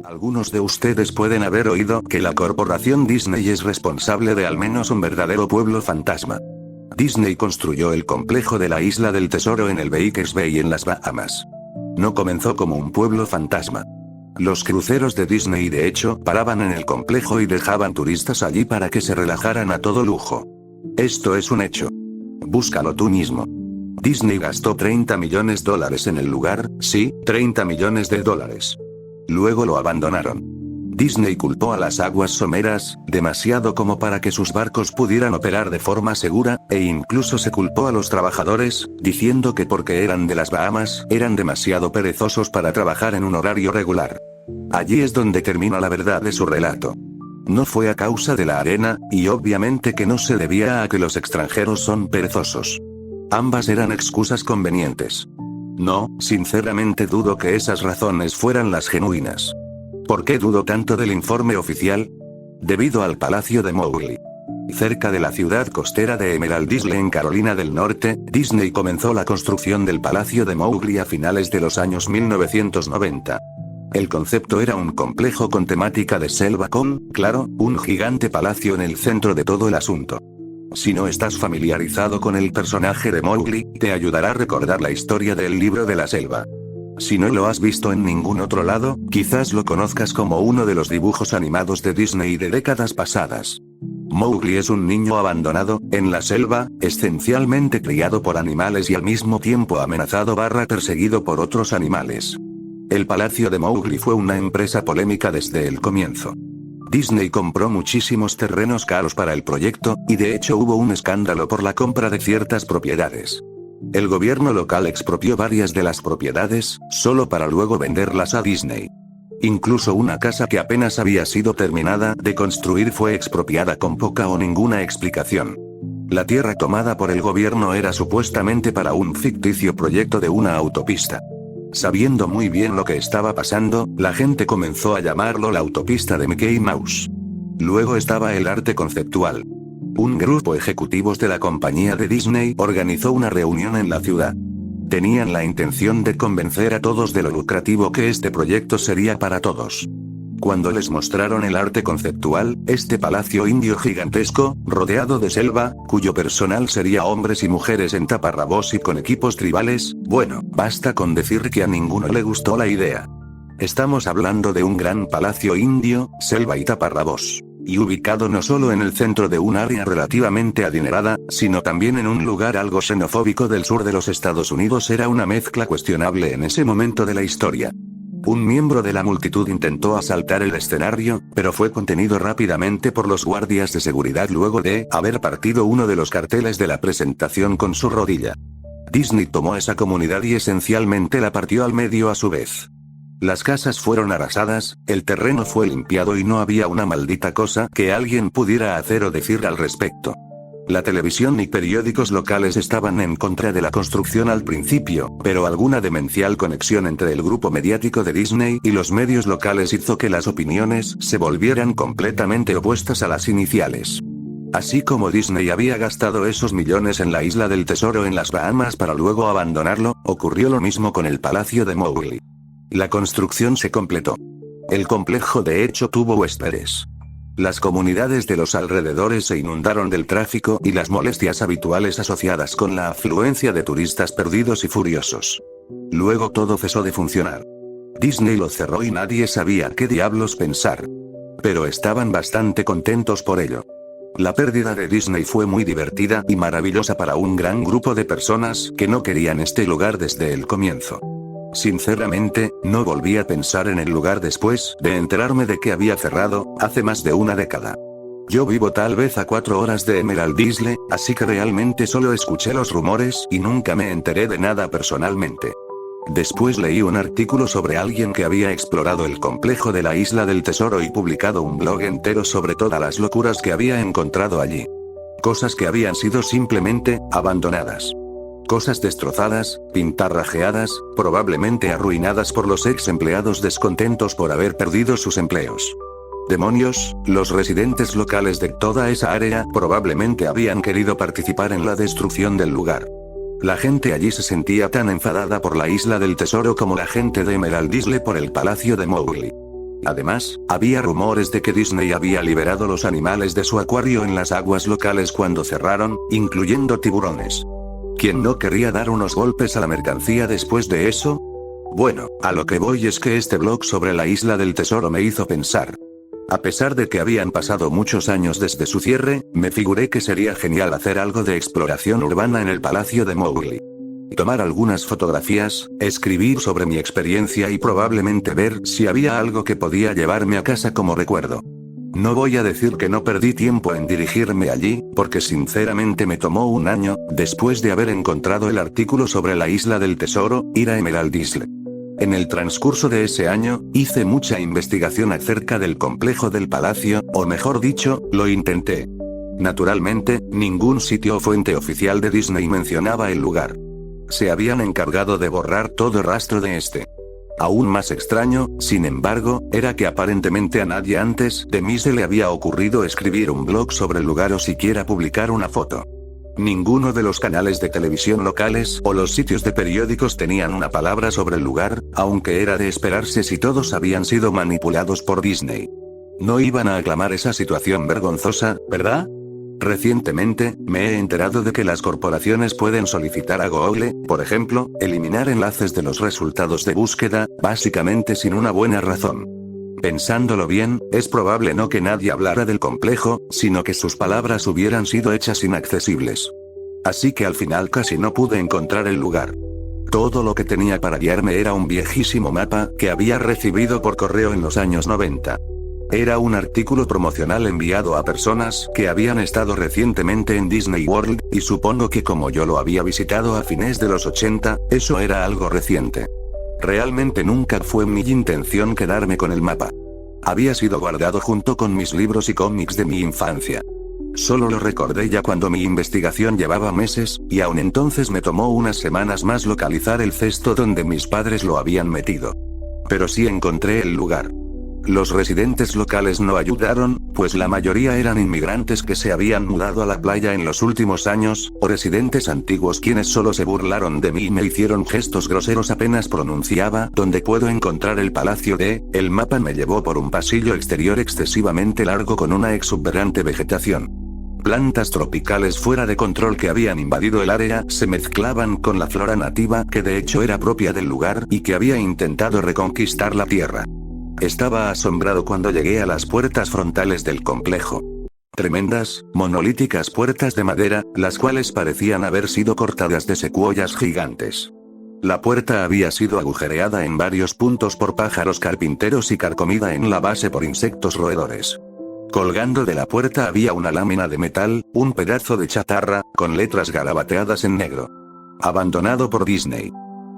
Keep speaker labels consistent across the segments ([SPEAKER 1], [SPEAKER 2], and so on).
[SPEAKER 1] Algunos de ustedes pueden haber oído que la corporación Disney es responsable de al menos un verdadero pueblo fantasma. Disney construyó el complejo de la Isla del Tesoro en el Bakers Bay en las Bahamas. No comenzó como un pueblo fantasma. Los cruceros de Disney de hecho paraban en el complejo y dejaban turistas allí para que se relajaran a todo lujo. Esto es un hecho. Búscalo tú mismo. Disney gastó $30 millones en el lugar, sí, $30 millones. Luego lo abandonaron. Disney culpó a las aguas someras, demasiado como para que sus barcos pudieran operar de forma segura, e incluso se culpó a los trabajadores, diciendo que porque eran de las Bahamas, eran demasiado perezosos para trabajar en un horario regular. Allí es donde termina la verdad de su relato. No fue a causa de la arena, y obviamente que no se debía a que los extranjeros son perezosos. Ambas eran excusas convenientes. No, sinceramente dudo que esas razones fueran las genuinas. ¿Por qué dudo tanto del informe oficial? Debido al Palacio de Mowgli. Cerca de la ciudad costera de Emerald Isle en Carolina del Norte, Disney comenzó la construcción del Palacio de Mowgli a finales de los años 1990. El concepto era un complejo con temática de selva con, claro, un gigante palacio en el centro de todo el asunto. Si no estás familiarizado con el personaje de Mowgli, te ayudará a recordar la historia del libro de la selva. Si no lo has visto en ningún otro lado, quizás lo conozcas como uno de los dibujos animados de Disney de décadas pasadas. Mowgli es un niño abandonado, en la selva, esencialmente criado por animales y al mismo tiempo amenazado / perseguido por otros animales. El Palacio de Mowgli fue una empresa polémica desde el comienzo. Disney compró muchísimos terrenos caros para el proyecto, y de hecho hubo un escándalo por la compra de ciertas propiedades. El gobierno local expropió varias de las propiedades, solo para luego venderlas a Disney. Incluso una casa que apenas había sido terminada de construir fue expropiada con poca o ninguna explicación. La tierra tomada por el gobierno era supuestamente para un ficticio proyecto de una autopista. Sabiendo muy bien lo que estaba pasando, la gente comenzó a llamarlo la autopista de Mickey Mouse. Luego estaba el arte conceptual. Un grupo ejecutivos de la compañía de Disney organizó una reunión en la ciudad. Tenían la intención de convencer a todos de lo lucrativo que este proyecto sería para todos. Cuando les mostraron el arte conceptual, este palacio indio gigantesco, rodeado de selva, cuyo personal sería hombres y mujeres en taparrabos y con equipos tribales, bueno, basta con decir que a ninguno le gustó la idea. Estamos hablando de un gran palacio indio, selva y taparrabos. Y ubicado no solo en el centro de un área relativamente adinerada, sino también en un lugar algo xenofóbico del sur de los Estados Unidos. Era una mezcla cuestionable en ese momento de la historia. Un miembro de la multitud intentó asaltar el escenario, pero fue contenido rápidamente por los guardias de seguridad luego de haber partido uno de los carteles de la presentación con su rodilla. Disney tomó esa comunidad y esencialmente la partió al medio a su vez. Las casas fueron arrasadas, el terreno fue limpiado y no había una maldita cosa que alguien pudiera hacer o decir al respecto. La televisión y periódicos locales estaban en contra de la construcción al principio, pero alguna demencial conexión entre el grupo mediático de Disney y los medios locales hizo que las opiniones se volvieran completamente opuestas a las iniciales. Así como Disney había gastado esos millones en la Isla del Tesoro en las Bahamas para luego abandonarlo, ocurrió lo mismo con el Palacio de Mowgli. La construcción se completó. El complejo de hecho tuvo huéspedes. Las comunidades de los alrededores se inundaron del tráfico y las molestias habituales asociadas con la afluencia de turistas perdidos y furiosos. Luego todo cesó de funcionar. Disney lo cerró y nadie sabía qué diablos pensar. Pero estaban bastante contentos por ello. La pérdida de Disney fue muy divertida y maravillosa para un gran grupo de personas que no querían este lugar desde el comienzo. Sinceramente, no volví a pensar en el lugar después de enterarme de que había cerrado, hace más de una década. Yo vivo tal vez a 4 horas de Emerald Isle, así que realmente solo escuché los rumores y nunca me enteré de nada personalmente. Después leí un artículo sobre alguien que había explorado el complejo de la Isla del Tesoro y publicado un blog entero sobre todas las locuras que había encontrado allí. Cosas que habían sido simplemente abandonadas. Cosas destrozadas, pintarrajeadas, probablemente arruinadas por los ex empleados descontentos por haber perdido sus empleos. Demonios, los residentes locales de toda esa área probablemente habían querido participar en la destrucción del lugar. La gente allí se sentía tan enfadada por la isla del tesoro como la gente de Emerald Isle por el palacio de Mowgli. Además, había rumores de que Disney había liberado los animales de su acuario en las aguas locales cuando cerraron, incluyendo tiburones. ¿Quién no querría dar unos golpes a la mercancía después de eso? Bueno, a lo que voy es que este blog sobre la isla del tesoro me hizo pensar. A pesar de que habían pasado muchos años desde su cierre, me figuré que sería genial hacer algo de exploración urbana en el palacio de Mowgli. Tomar algunas fotografías, escribir sobre mi experiencia y probablemente ver si había algo que podía llevarme a casa como recuerdo. No voy a decir que no perdí tiempo en dirigirme allí, porque sinceramente me tomó un año, después de haber encontrado el artículo sobre la isla del tesoro, ir a Emerald Isle. En el transcurso de ese año, hice mucha investigación acerca del complejo del palacio, o mejor dicho, lo intenté. Naturalmente, ningún sitio o fuente oficial de Disney mencionaba el lugar. Se habían encargado de borrar todo rastro de este. Aún más extraño, sin embargo, era que aparentemente a nadie antes de mí se le había ocurrido escribir un blog sobre el lugar o siquiera publicar una foto. Ninguno de los canales de televisión locales o los sitios de periódicos tenían una palabra sobre el lugar, aunque era de esperarse si todos habían sido manipulados por Disney. No iban a aclamar esa situación vergonzosa, ¿verdad? Recientemente, me he enterado de que las corporaciones pueden solicitar a Google, por ejemplo, eliminar enlaces de los resultados de búsqueda, básicamente sin una buena razón. Pensándolo bien, es probable no que nadie hablara del complejo, sino que sus palabras hubieran sido hechas inaccesibles. Así que al final casi no pude encontrar el lugar. Todo lo que tenía para guiarme era un viejísimo mapa que había recibido por correo en los años 90. Era un artículo promocional enviado a personas que habían estado recientemente en Disney World, y supongo que como yo lo había visitado a fines de los 80, eso era algo reciente. Realmente nunca fue mi intención quedarme con el mapa. Había sido guardado junto con mis libros y cómics de mi infancia. Solo lo recordé ya cuando mi investigación llevaba meses, y aún entonces me tomó unas semanas más localizar el cesto donde mis padres lo habían metido. Pero sí encontré el lugar. Los residentes locales no ayudaron, pues la mayoría eran inmigrantes que se habían mudado a la playa en los últimos años, o residentes antiguos quienes solo se burlaron de mí y me hicieron gestos groseros apenas pronunciaba "¿Dónde puedo encontrar el palacio de?". El mapa me llevó por un pasillo exterior excesivamente largo con una exuberante vegetación. Plantas tropicales fuera de control que habían invadido el área se mezclaban con la flora nativa que de hecho era propia del lugar y que había intentado reconquistar la tierra. Estaba asombrado cuando llegué a las puertas frontales del complejo. Tremendas, monolíticas puertas de madera, las cuales parecían haber sido cortadas de secuoyas gigantes. La puerta había sido agujereada en varios puntos por pájaros carpinteros y carcomida en la base por insectos roedores. Colgando de la puerta había una lámina de metal, un pedazo de chatarra, con letras garabateadas en negro. Abandonado por Disney.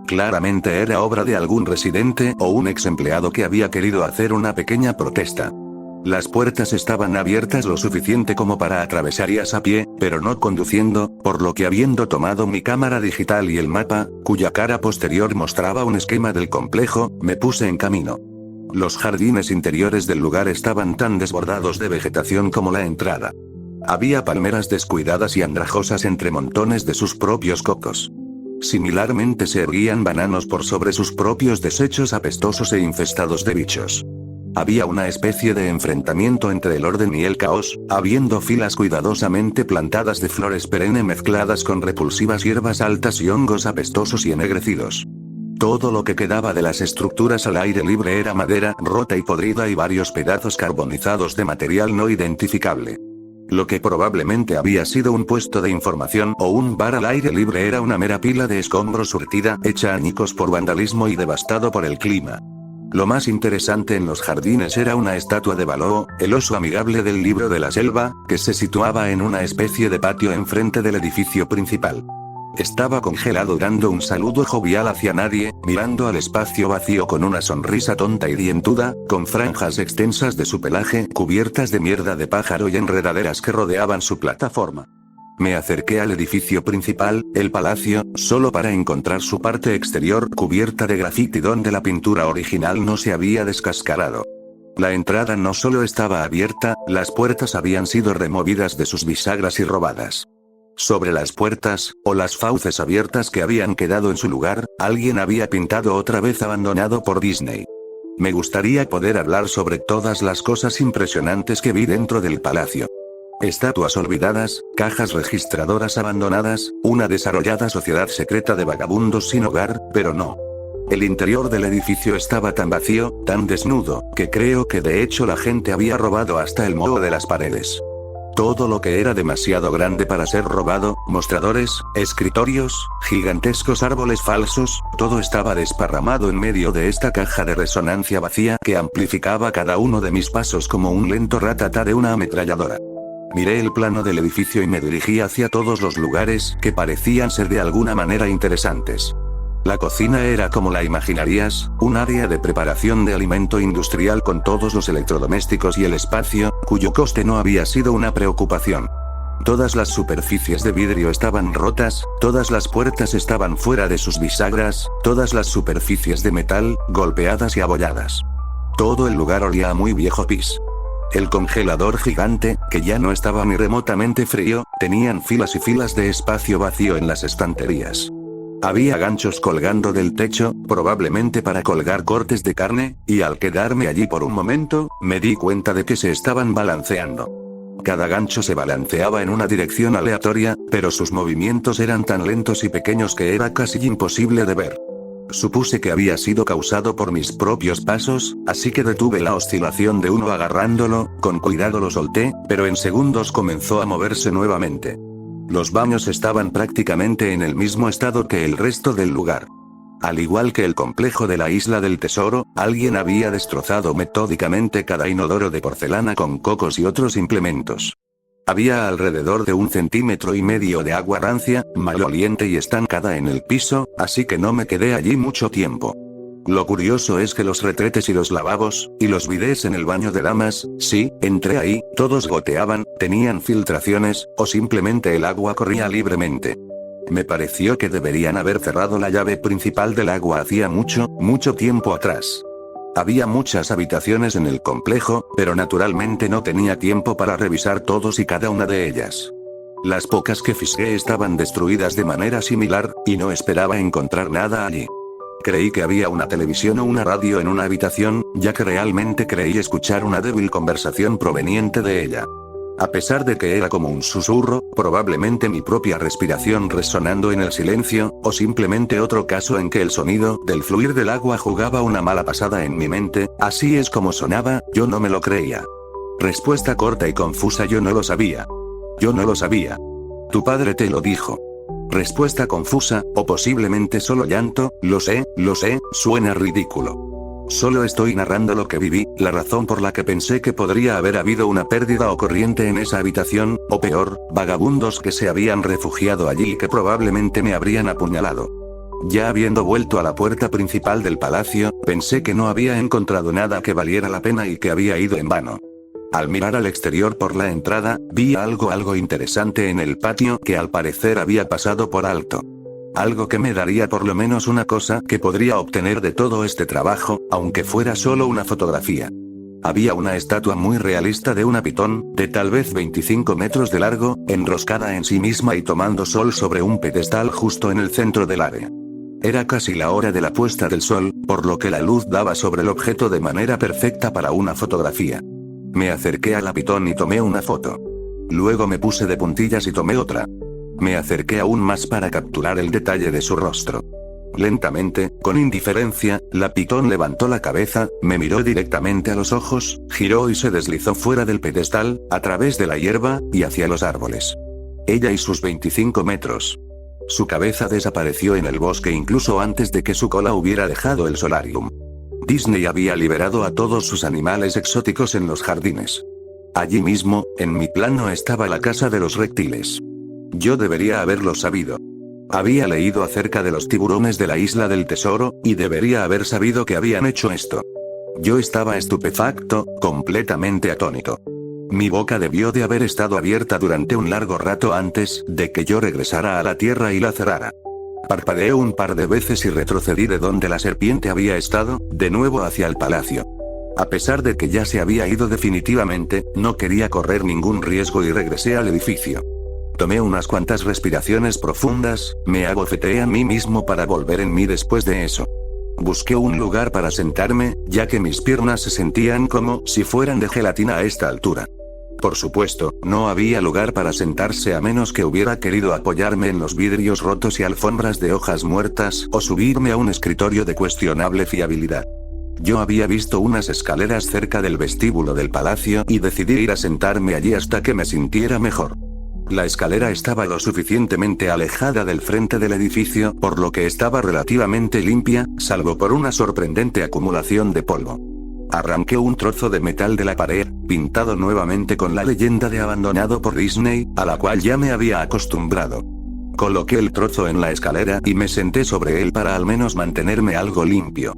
[SPEAKER 1] Claramente era obra de algún residente o un ex empleado que había querido hacer una pequeña protesta. Las puertas estaban abiertas lo suficiente como para atravesarlas a pie, pero no conduciendo, por lo que habiendo tomado mi cámara digital y el mapa, cuya cara posterior mostraba un esquema del complejo, me puse en camino. Los jardines interiores del lugar estaban tan desbordados de vegetación como la entrada. Había palmeras descuidadas y andrajosas entre montones de sus propios cocos. Similarmente se erguían bananos por sobre sus propios desechos apestosos e infestados de bichos. Había una especie de enfrentamiento entre el orden y el caos, habiendo filas cuidadosamente plantadas de flores perenne mezcladas con repulsivas hierbas altas y hongos apestosos y ennegrecidos. Todo lo que quedaba de las estructuras al aire libre era madera rota y podrida y varios pedazos carbonizados de material no identificable. Lo que probablemente había sido un puesto de información o un bar al aire libre era una mera pila de escombros surtida, hecha añicos por vandalismo y devastado por el clima. Lo más interesante en los jardines era una estatua de Baloo, el oso amigable del libro de la selva, que se situaba en una especie de patio enfrente del edificio principal. Estaba congelado dando un saludo jovial hacia nadie, mirando al espacio vacío con una sonrisa tonta y dientuda, con franjas extensas de su pelaje cubiertas de mierda de pájaro y enredaderas que rodeaban su plataforma. Me acerqué al edificio principal, el palacio, solo para encontrar su parte exterior cubierta de grafiti donde la pintura original no se había descascarado. La entrada no solo estaba abierta, las puertas habían sido removidas de sus bisagras y robadas. Sobre las puertas, o las fauces abiertas que habían quedado en su lugar, alguien había pintado otra vez abandonado por Disney. Me gustaría poder hablar sobre todas las cosas impresionantes que vi dentro del palacio. Estatuas olvidadas, cajas registradoras abandonadas, una desarrollada sociedad secreta de vagabundos sin hogar, pero no. El interior del edificio estaba tan vacío, tan desnudo, que creo que de hecho la gente había robado hasta el moho de las paredes. Todo lo que era demasiado grande para ser robado, mostradores, escritorios, gigantescos árboles falsos, todo estaba desparramado en medio de esta caja de resonancia vacía que amplificaba cada uno de mis pasos como un lento ratatá de una ametralladora. Miré el plano del edificio y me dirigí hacia todos los lugares que parecían ser de alguna manera interesantes. La cocina era como la imaginarías, un área de preparación de alimento industrial con todos los electrodomésticos y el espacio, cuyo coste no había sido una preocupación. Todas las superficies de vidrio estaban rotas, todas las puertas estaban fuera de sus bisagras, todas las superficies de metal, golpeadas y abolladas. Todo el lugar olía a muy viejo pis. El congelador gigante, que ya no estaba ni remotamente frío, tenían filas y filas de espacio vacío en las estanterías. Había ganchos colgando del techo, probablemente para colgar cortes de carne, y al quedarme allí por un momento, me di cuenta de que se estaban balanceando. Cada gancho se balanceaba en una dirección aleatoria, pero sus movimientos eran tan lentos y pequeños que era casi imposible de ver. Supuse que había sido causado por mis propios pasos, así que detuve la oscilación de uno agarrándolo, con cuidado lo solté, pero en segundos comenzó a moverse nuevamente. Los baños estaban prácticamente en el mismo estado que el resto del lugar. Al igual que el complejo de la Isla del Tesoro, alguien había destrozado metódicamente cada inodoro de porcelana con cocos y otros implementos. Había alrededor de 1,5 centímetros de agua rancia, maloliente y estancada en el piso, así que no me quedé allí mucho tiempo. Lo curioso es que los retretes y los lavabos, y los bidés en el baño de damas, sí, entré ahí, todos goteaban, tenían filtraciones, o simplemente el agua corría libremente. Me pareció que deberían haber cerrado la llave principal del agua hacía mucho, mucho tiempo atrás. Había muchas habitaciones en el complejo, pero naturalmente no tenía tiempo para revisar todos y cada una de ellas. Las pocas que fisgué estaban destruidas de manera similar, y no esperaba encontrar nada allí. Creí que había una televisión o una radio en una habitación, ya que realmente creí escuchar una débil conversación proveniente de ella. A pesar de que era como un susurro, probablemente mi propia respiración resonando en el silencio, o simplemente otro caso en que el sonido del fluir del agua jugaba una mala pasada en mi mente, así es como sonaba, yo no me lo creía. Respuesta corta y confusa: yo no lo sabía. Yo no lo sabía. Tu padre te lo dijo. Respuesta confusa, o posiblemente solo llanto: lo sé, suena ridículo. Solo estoy narrando lo que viví, la razón por la que pensé que podría haber habido una pérdida o corriente en esa habitación, o peor, vagabundos que se habían refugiado allí y que probablemente me habrían apuñalado. Ya habiendo vuelto a la puerta principal del palacio, pensé que no había encontrado nada que valiera la pena y que había ido en vano. Al mirar al exterior por la entrada, vi algo interesante en el patio que al parecer había pasado por alto. Algo que me daría por lo menos una cosa que podría obtener de todo este trabajo, aunque fuera solo una fotografía. Había una estatua muy realista de una pitón, de tal vez 25 metros de largo, enroscada en sí misma y tomando sol sobre un pedestal justo en el centro del área. Era casi la hora de la puesta del sol, por lo que la luz daba sobre el objeto de manera perfecta para una fotografía. Me acerqué a la pitón y tomé una foto. Luego me puse de puntillas y tomé otra. Me acerqué aún más para capturar el detalle de su rostro. Lentamente, con indiferencia, la pitón levantó la cabeza, me miró directamente a los ojos, giró y se deslizó fuera del pedestal, a través de la hierba, y hacia los árboles. Ella y sus 25 metros. Su cabeza desapareció en el bosque incluso antes de que su cola hubiera dejado el solarium. Disney había liberado a todos sus animales exóticos en los jardines. Allí mismo, en mi plano estaba la casa de los reptiles. Yo debería haberlo sabido. Había leído acerca de los tiburones de la Isla del Tesoro, y debería haber sabido que habían hecho esto. Yo estaba estupefacto, completamente atónito. Mi boca debió de haber estado abierta durante un largo rato antes de que yo regresara a la tierra y la cerrara. Parpadeé un par de veces y retrocedí de donde la serpiente había estado, de nuevo hacia el palacio. A pesar de que ya se había ido definitivamente, no quería correr ningún riesgo y regresé al edificio. Tomé unas cuantas respiraciones profundas, me abofeteé a mí mismo para volver en mí después de eso. Busqué un lugar para sentarme, ya que mis piernas se sentían como si fueran de gelatina a esta altura. Por supuesto, no había lugar para sentarse a menos que hubiera querido apoyarme en los vidrios rotos y alfombras de hojas muertas o subirme a un escritorio de cuestionable fiabilidad. Yo había visto unas escaleras cerca del vestíbulo del palacio y decidí ir a sentarme allí hasta que me sintiera mejor. La escalera estaba lo suficientemente alejada del frente del edificio, por lo que estaba relativamente limpia, salvo por una sorprendente acumulación de polvo. Arranqué un trozo de metal de la pared, pintado nuevamente con la leyenda de abandonado por Disney, a la cual ya me había acostumbrado. Coloqué el trozo en la escalera y me senté sobre él para al menos mantenerme algo limpio.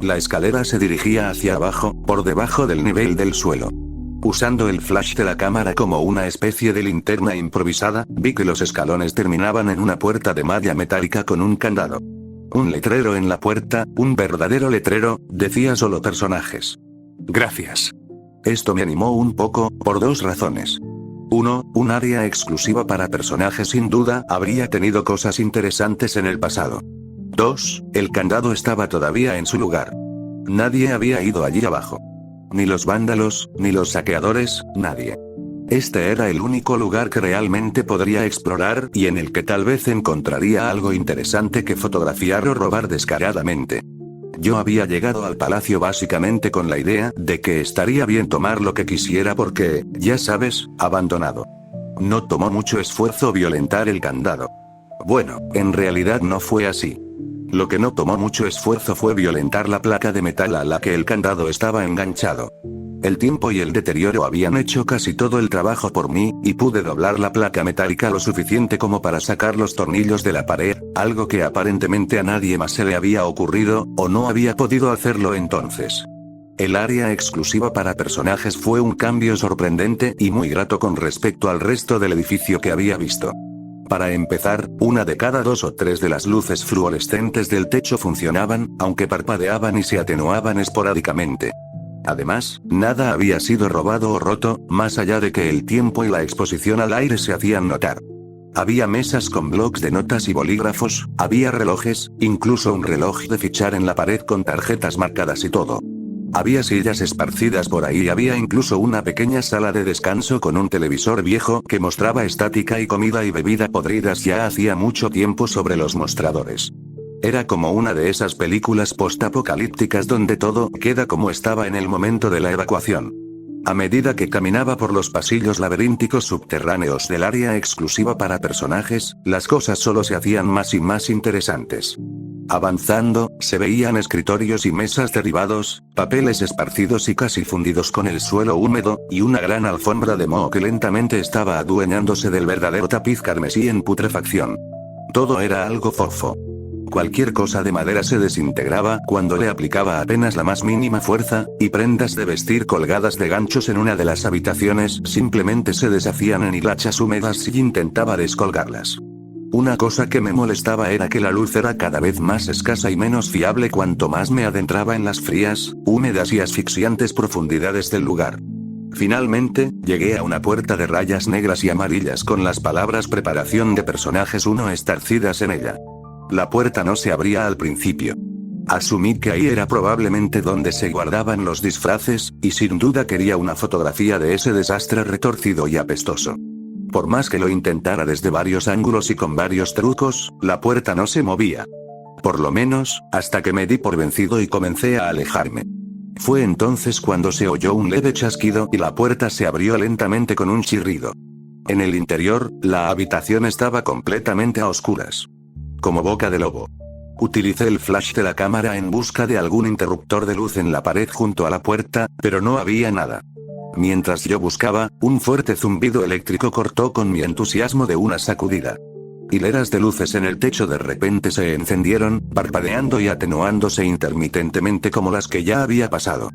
[SPEAKER 1] La escalera se dirigía hacia abajo, por debajo del nivel del suelo. Usando el flash de la cámara como una especie de linterna improvisada, vi que los escalones terminaban en una puerta de malla metálica con un candado. Un letrero en la puerta, un verdadero letrero, decía solo personajes. Gracias. Esto me animó un poco, por dos razones. 1, un área exclusiva para personajes sin duda habría tenido cosas interesantes en el pasado. 2, el candado estaba todavía en su lugar. Nadie había ido allí abajo. Ni los vándalos, ni los saqueadores, nadie. Este era el único lugar que realmente podría explorar y en el que tal vez encontraría algo interesante que fotografiar o robar descaradamente. Yo había llegado al palacio básicamente con la idea de que estaría bien tomar lo que quisiera porque, ya sabes, abandonado. No tomó mucho esfuerzo violentar el candado. Bueno, en realidad no fue así. Lo que no tomó mucho esfuerzo fue violentar la placa de metal a la que el candado estaba enganchado. El tiempo y el deterioro habían hecho casi todo el trabajo por mí, y pude doblar la placa metálica lo suficiente como para sacar los tornillos de la pared, algo que aparentemente a nadie más se le había ocurrido, o no había podido hacerlo entonces. El área exclusiva para personajes fue un cambio sorprendente y muy grato con respecto al resto del edificio que había visto. Para empezar, una de cada 2 o 3 de las luces fluorescentes del techo funcionaban, aunque parpadeaban y se atenuaban esporádicamente. Además, nada había sido robado o roto, más allá de que el tiempo y la exposición al aire se hacían notar. Había mesas con blocs de notas y bolígrafos, había relojes, incluso un reloj de fichar en la pared con tarjetas marcadas y todo. Había sillas esparcidas por ahí y había incluso una pequeña sala de descanso con un televisor viejo que mostraba estática y comida y bebida podridas ya hacía mucho tiempo sobre los mostradores. Era como una de esas películas postapocalípticas donde todo queda como estaba en el momento de la evacuación. A medida que caminaba por los pasillos laberínticos subterráneos del área exclusiva para personajes, las cosas solo se hacían más y más interesantes. Avanzando, se veían escritorios y mesas derribados, papeles esparcidos y casi fundidos con el suelo húmedo, y una gran alfombra de moho que lentamente estaba adueñándose del verdadero tapiz carmesí en putrefacción. Todo era algo fofo. Cualquier cosa de madera se desintegraba cuando le aplicaba apenas la más mínima fuerza, y prendas de vestir colgadas de ganchos en una de las habitaciones simplemente se deshacían en hilachas húmedas si intentaba descolgarlas. Una cosa que me molestaba era que la luz era cada vez más escasa y menos fiable cuanto más me adentraba en las frías, húmedas y asfixiantes profundidades del lugar. Finalmente, llegué a una puerta de rayas negras y amarillas con las palabras preparación de personajes 1 estarcidas en ella. La puerta no se abría al principio. Asumí que ahí era probablemente donde se guardaban los disfraces, y sin duda quería una fotografía de ese desastre retorcido y apestoso. Por más que lo intentara desde varios ángulos y con varios trucos, la puerta no se movía. Por lo menos, hasta que me di por vencido y comencé a alejarme. Fue entonces cuando se oyó un leve chasquido y la puerta se abrió lentamente con un chirrido. En el interior, la habitación estaba completamente a oscuras. Como boca de lobo. Utilicé el flash de la cámara en busca de algún interruptor de luz en la pared junto a la puerta, pero no había nada. Mientras yo buscaba, un fuerte zumbido eléctrico cortó con mi entusiasmo de una sacudida. Hileras de luces en el techo de repente se encendieron, parpadeando y atenuándose intermitentemente como las que ya había pasado.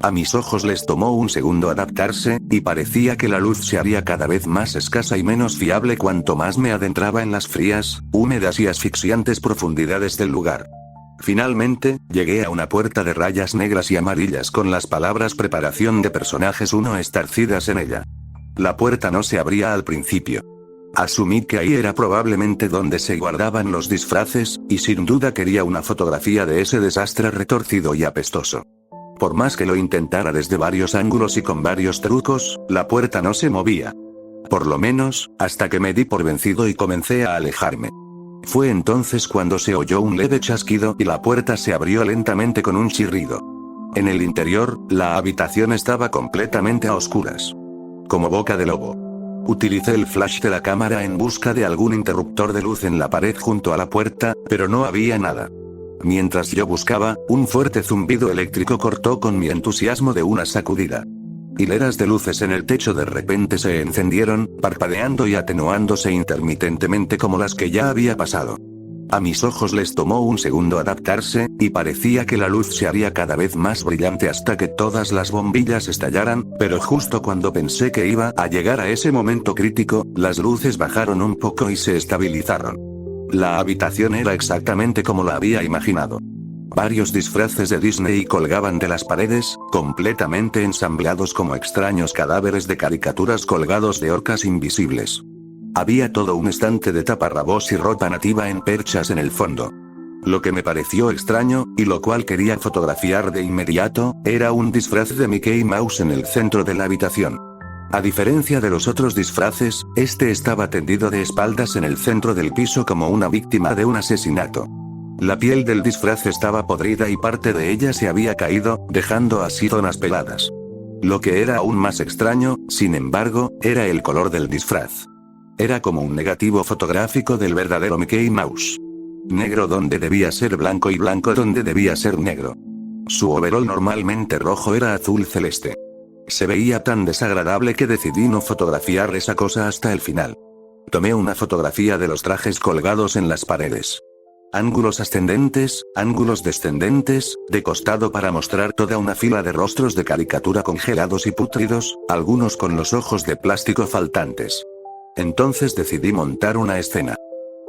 [SPEAKER 1] A mis ojos les tomó un segundo adaptarse, y parecía que la luz se haría cada vez más escasa y menos fiable cuanto más me adentraba en las frías, húmedas y asfixiantes profundidades del lugar. Finalmente, llegué a una puerta de rayas negras y amarillas con las palabras preparación de personajes 1 estarcidas en ella. La puerta no se abría al principio. Asumí que ahí era probablemente donde se guardaban los disfraces, y sin duda quería una fotografía de ese desastre retorcido y apestoso. Por más que lo intentara desde varios ángulos y con varios trucos, la puerta no se movía. Por lo menos, hasta que me di por vencido y comencé a alejarme. Fue entonces cuando se oyó un leve chasquido y la puerta se abrió lentamente con un chirrido. En el interior, la habitación estaba completamente a oscuras. Como boca de lobo. Utilicé el flash de la cámara en busca de algún interruptor de luz en la pared junto a la puerta, pero no había nada. Mientras yo buscaba, un fuerte zumbido eléctrico cortó con mi entusiasmo de una sacudida. Hileras de luces en el techo de repente se encendieron, parpadeando y atenuándose intermitentemente como las que ya había pasado. A mis ojos les tomó un segundo adaptarse, y parecía que la luz se haría cada vez más brillante hasta que todas las bombillas estallaran, pero justo cuando pensé que iba a llegar a ese momento crítico, las luces bajaron un poco y se estabilizaron. La habitación era exactamente como la había imaginado. Varios disfraces de Disney colgaban de las paredes, completamente ensamblados como extraños cadáveres de caricaturas colgados de orcas invisibles. Había todo un estante de taparrabos y ropa nativa en perchas en el fondo. Lo que me pareció extraño, y lo cual quería fotografiar de inmediato, era un disfraz de Mickey Mouse en el centro de la habitación. A diferencia de los otros disfraces, este estaba tendido de espaldas en el centro del piso como una víctima de un asesinato. La piel del disfraz estaba podrida y parte de ella se había caído, dejando así zonas peladas. Lo que era aún más extraño, sin embargo, era el color del disfraz. Era como un negativo fotográfico del verdadero Mickey Mouse. Negro donde debía ser blanco y blanco donde debía ser negro. Su overol normalmente rojo era azul celeste. Se veía tan desagradable que decidí no fotografiar esa cosa hasta el final. Tomé una fotografía de los trajes colgados en las paredes. Ángulos ascendentes, ángulos descendentes, de costado para mostrar toda una fila de rostros de caricatura congelados y pútridos, algunos con los ojos de plástico faltantes. Entonces decidí montar una escena.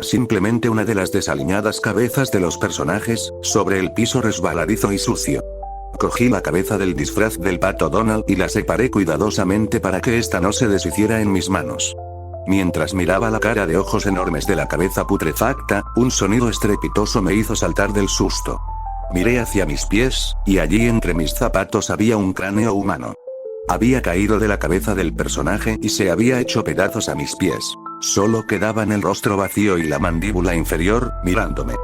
[SPEAKER 1] Simplemente una de las desaliñadas cabezas de los personajes, sobre el piso resbaladizo y sucio. Cogí la cabeza del disfraz del pato Donald y la separé cuidadosamente para que ésta no se deshiciera en mis manos. Mientras miraba la cara de ojos enormes de la cabeza putrefacta, un sonido estrepitoso me hizo saltar del susto. Miré hacia mis pies, y allí entre mis zapatos había un cráneo humano. Había caído de la cabeza del personaje y se había hecho pedazos a mis pies. Solo quedaban el rostro vacío y la mandíbula inferior, mirándome.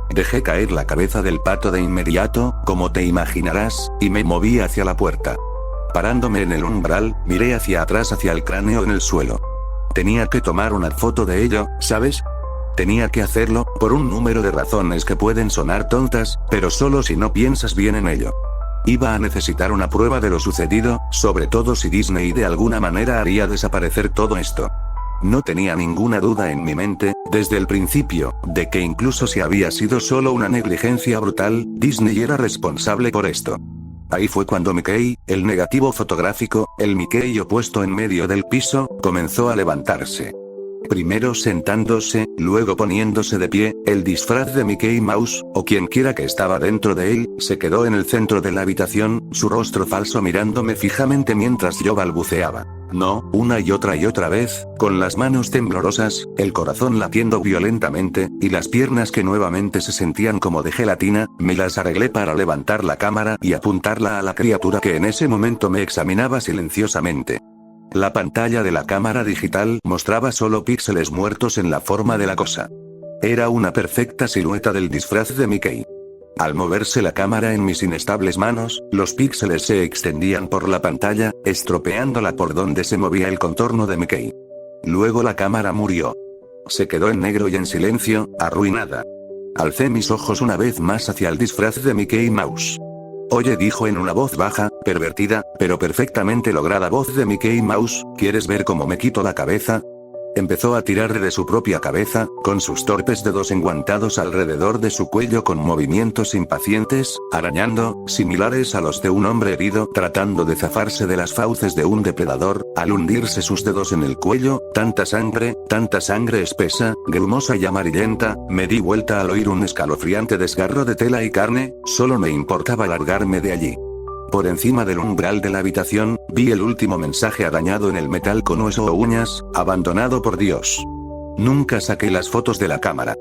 [SPEAKER 1] Dejé caer la cabeza del pato de inmediato, como te imaginarás, y me moví hacia la puerta. Parándome en el umbral, miré hacia atrás hacia el cráneo en el suelo. Tenía que tomar una foto de ello, ¿sabes? Tenía que hacerlo, por un número de razones que pueden sonar tontas, pero solo si no piensas bien en ello. Iba a necesitar una prueba de lo sucedido, sobre todo si Disney de alguna manera haría desaparecer todo esto. No tenía ninguna duda en mi mente, desde el principio, de que incluso si había sido solo una negligencia brutal, Disney era responsable por esto. Ahí fue cuando Mickey, el negativo fotográfico, el Mickey opuesto en medio del piso, comenzó a levantarse. Primero sentándose, luego poniéndose de pie, el disfraz de Mickey Mouse, o quien quiera que estaba dentro de él, se quedó en el centro de la habitación, su rostro falso mirándome fijamente mientras yo balbuceaba. No, una y otra vez, con las manos temblorosas, el corazón latiendo violentamente, y las piernas que nuevamente se sentían como de gelatina, me las arreglé para levantar la cámara y apuntarla a la criatura que en ese momento me examinaba silenciosamente. La pantalla de la cámara digital mostraba solo píxeles muertos en la forma de la cosa. Era una perfecta silueta del disfraz de Mickey. Al moverse la cámara en mis inestables manos, los píxeles se extendían por la pantalla, estropeándola por donde se movía el contorno de Mickey. Luego la cámara murió. Se quedó en negro y en silencio, arruinada. Alcé mis ojos una vez más hacia el disfraz de Mickey Mouse. Oye, dijo en una voz baja, pervertida, pero perfectamente lograda voz de Mickey Mouse, ¿quieres ver cómo me quito la cabeza? Empezó a tirar de su propia cabeza, con sus torpes dedos enguantados alrededor de su cuello con movimientos impacientes, arañando, similares a los de un hombre herido tratando de zafarse de las fauces de un depredador. Al hundirse sus dedos en el cuello, tanta sangre espesa, grumosa y amarillenta, me di vuelta al oír un escalofriante desgarro de tela y carne, solo me importaba largarme de allí. Por encima del umbral de la habitación, vi el último mensaje arañado en el metal con hueso o uñas: abandonado por Dios. Nunca saqué las fotos de la cámara.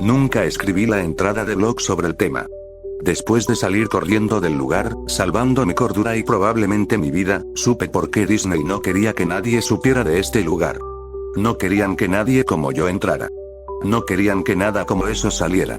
[SPEAKER 1] Nunca escribí la entrada de blog sobre el tema. Después de salir corriendo del lugar, salvando mi cordura y probablemente mi vida, supe por qué Disney no quería que nadie supiera de este lugar. No querían que nadie como yo entrara. No querían que nada como eso saliera.